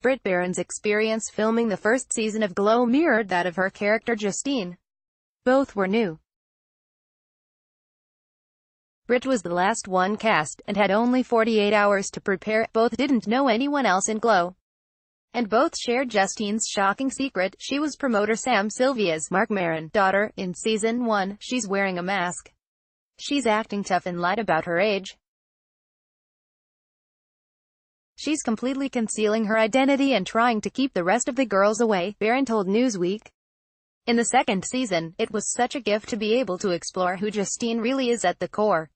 Britt Baron's experience filming the first season of Glow mirrored that of her character Justine. Both were new. Britt was the last one cast, and had only 48 hours to prepare. Both didn't know anyone else in Glow, and both shared Justine's shocking secret. She was promoter Sam Sylvia's Marc Maron daughter. In season 1, she's wearing a mask. She's acting tough and lied about her age. She's completely concealing her identity and trying to keep the rest of the girls away, Baron told Newsweek. In the second season, it was such a gift to be able to explore who Justine really is at the core.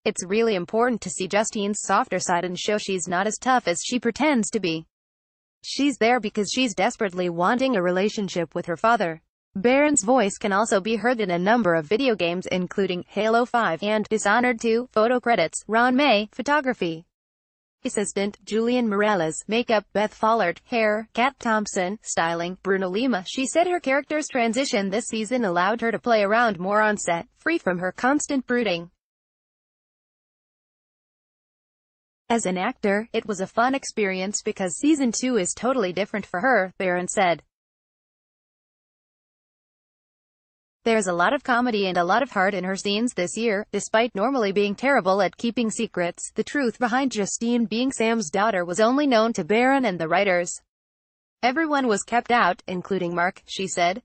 It's really important to see Justine's softer side and show she's not as tough as she pretends to be. She's there because she's desperately wanting a relationship with her father. Baron's voice can also be heard in a number of video games including Halo 5 and Dishonored 2. Photo credits: Ron May, photography. Assistant, Julian Morales, makeup, Beth Follard, hair, Kat Thompson, styling, Bruno Lima. She said her character's transition this season allowed her to play around more on set, free from her constant brooding. As an actor, it was a fun experience because season 2 is totally different for her, Baron said. There's a lot of comedy and a lot of heart in her scenes this year, despite normally being terrible at keeping secrets. The truth behind Justine being Sam's daughter was only known to Baron and the writers. Everyone was kept out, including Mark, she said.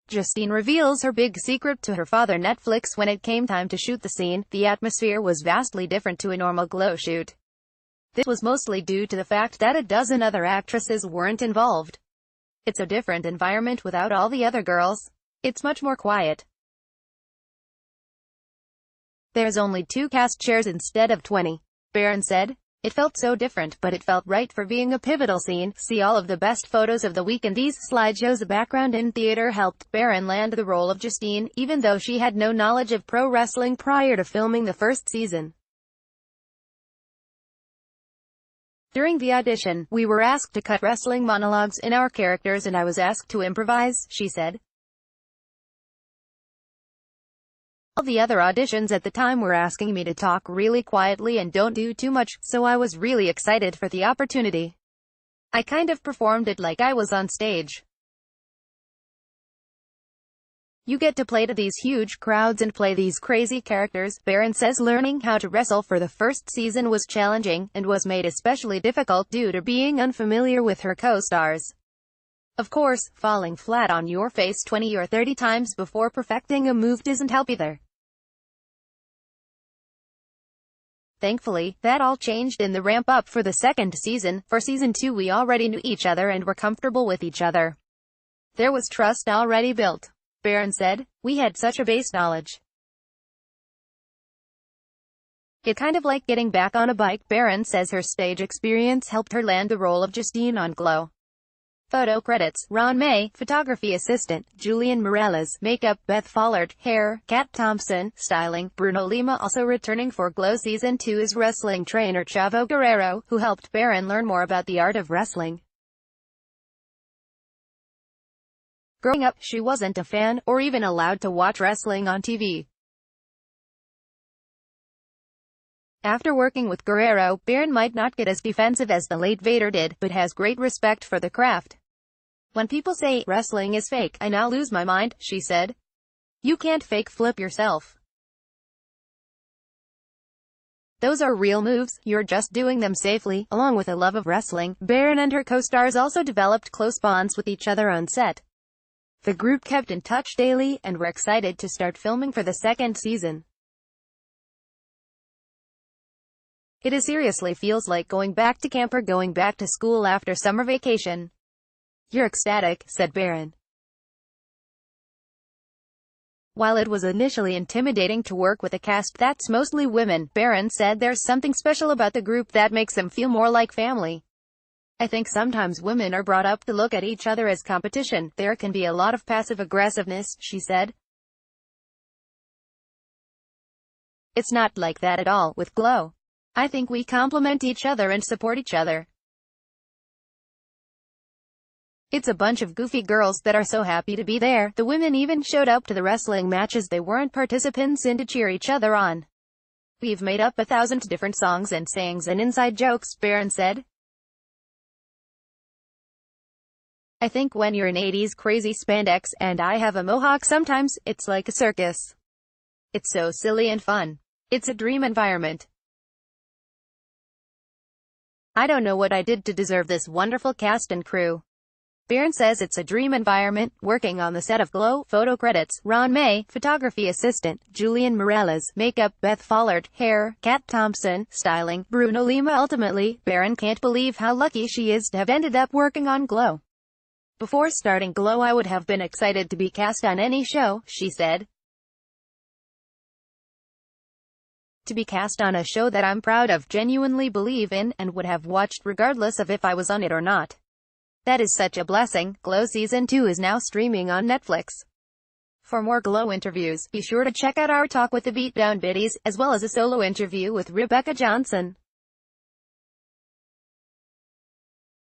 Justine reveals her big secret to her father Netflix. When it came time to shoot the scene, the atmosphere was vastly different to a normal Glow shoot. This was mostly due to the fact that a dozen other actresses weren't involved. It's a different environment without all the other girls. It's much more quiet. There's only 2 cast chairs instead of 20, Baron said. It felt so different, but it felt right for being a pivotal scene. See all of the best photos of the week in these slideshows. The background in theater helped Baron land the role of Justine, even though she had no knowledge of pro wrestling prior to filming the first season. During the audition, we were asked to cut wrestling monologues in our characters and I was asked to improvise, she said. All the other auditions at the time were asking me to talk really quietly and don't do too much, so I was really excited for the opportunity. I kind of performed it like I was on stage. You get to play to these huge crowds and play these crazy characters, Baron says. Learning how to wrestle for the first season was challenging, and was made especially difficult due to being unfamiliar with her co-stars. Of course, falling flat on your face 20 or 30 times before perfecting a move doesn't help either. Thankfully, that all changed in the ramp-up for the second season. For season 2 we already knew each other and were comfortable with each other. There was trust already built, Baron said. We had such a base knowledge. It's kind of like getting back on a bike. Baron says her stage experience helped her land the role of Justine on Glow. Photo credits: Ron May, photography assistant, Julian Morales, makeup, Beth Follard, hair, Kat Thompson, styling, Bruno Lima. Also returning for Glow season 2 is wrestling trainer Chavo Guerrero, who helped Baron learn more about the art of wrestling. Growing up, she wasn't a fan, or even allowed to watch wrestling on TV. After working with Guerrero, Baron might not get as defensive as the late Vader did, but has great respect for the craft. When people say wrestling is fake, I now lose my mind, she said. You can't fake flip yourself. Those are real moves, you're just doing them safely. Along with a love of wrestling, Baron and her co-stars also developed close bonds with each other on set. The group kept in touch daily, and were excited to start filming for the second season. It seriously feels like going back to camp or going back to school after summer vacation. You're ecstatic, said Baron. While it was initially intimidating to work with a cast that's mostly women, Baron said there's something special about the group that makes them feel more like family. I think sometimes women are brought up to look at each other as competition. There can be a lot of passive aggressiveness, she said. It's not like that at all with Glow. I think we complement each other and support each other. It's a bunch of goofy girls that are so happy to be there. The women even showed up to the wrestling matches they weren't participants in to cheer each other on. We've made up 1,000 different songs and sayings and inside jokes, Baron said. I think when you're in 80s crazy spandex, and I have a mohawk sometimes, it's like a circus. It's so silly and fun. It's a dream environment. I don't know what I did to deserve this wonderful cast and crew. Baron says it's a dream environment, working on the set of Glow. Photo credits: Ron May, photography assistant, Julian Morales, makeup, Beth Follard, hair, Kat Thompson, styling, Bruno Lima. Ultimately, Baron can't believe how lucky she is to have ended up working on Glow. Before starting Glow, I would have been excited to be cast on any show, she said. To be cast on a show that I'm proud of, genuinely believe in, and would have watched regardless of if I was on it or not. That is such a blessing. Glow Season 2 is now streaming on Netflix. For more Glow interviews, be sure to check out our talk with the Beatdown Biddies, as well as a solo interview with Rebecca Johnson.